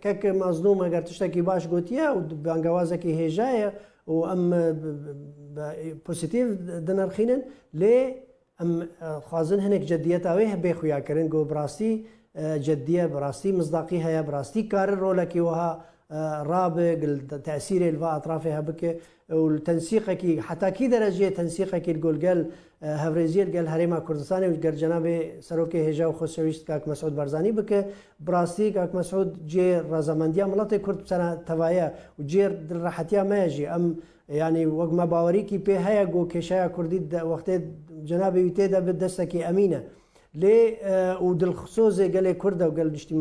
كك مظلوم اگر تشتكي باش قوتيا وبانجوازك هجايا وام بوزيتيف دنرخينن لي ام خوازن هنك جديت اويه بخويا كرن جو براستي جديه براستي مصداقيه يا براستي كار رولكي وها رابق التاثير الفا اطرافها بك والتنسيق حتى كي درجه تنسيقك الجول قال هفريزيل قال هريما كردستاني وقال جناب سروكي هجا وخوسويست كاك مسعود برزاني بك براستي كاك مسعود جي رازمنديا ملاتي كرد سنه توايا وجير راحتيا ما يجي ام يعني وقت ما باوريكي بي هيا جو كشايا كردي وقت جناب يتيدا بدستكي امينه لي ودل خصوصي قال كرده وقال نشتي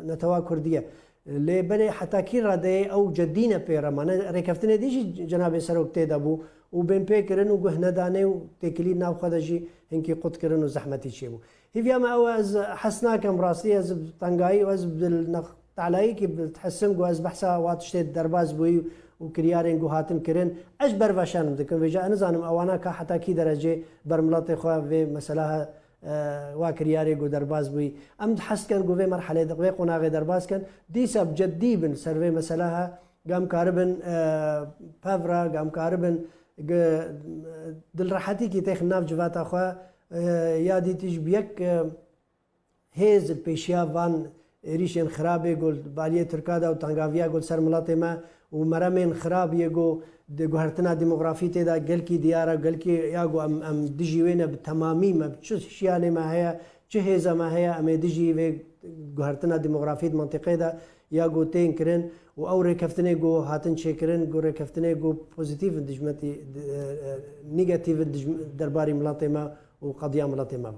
نتوا كرديه لي بني حتى كي ردي او جدينا بيرا ما ركفتني ديجي جناب سروك تيدابو وبين بيكرن وجهنا داني وتكلين ناو خدجي هنكي قط كرن وزحمتي شيبو هي فيها ما أواز حسنا كم راسي از طنجاي واز بالنق تعلي كي بتحسن جواز بحثا واتشتت درباز بوي وكريارين جوهاتن كرن أجبر فشان ذكر وجاء نزانم أوانا كحتى كي درجة برملاتي خوا في مسألة واكرياري جو درباز بوي أم حس كان جو في مرحلة دقيقة قناغ درباز كان دي سب جدي بن سرفي مسألة قام كاربن بافرا قام كاربن دل راحتي كي تاخ ناف جفات اخوا يادي تجبيك هيز البيشيا فان ريشين خرابي قول باليه تركادا وتانغافيا قول سر ملاطي ما ومرمين خراب يجو جوهرتنا ديموغرافيتي دا قالكي ديارة قالكي ياغو ام دجي وين بتمامي ما شو شياني ما هي جهزه ما هي ام دجي في جوهرتنا ديموغرافيت منطقه دا ياغو تين كرن و ركفتني جو هاتن شكرن جو ركفتني جو بوزيتيف دجمتي نيجاتيف درباري ملاطي ما وقضيه ملاطي ما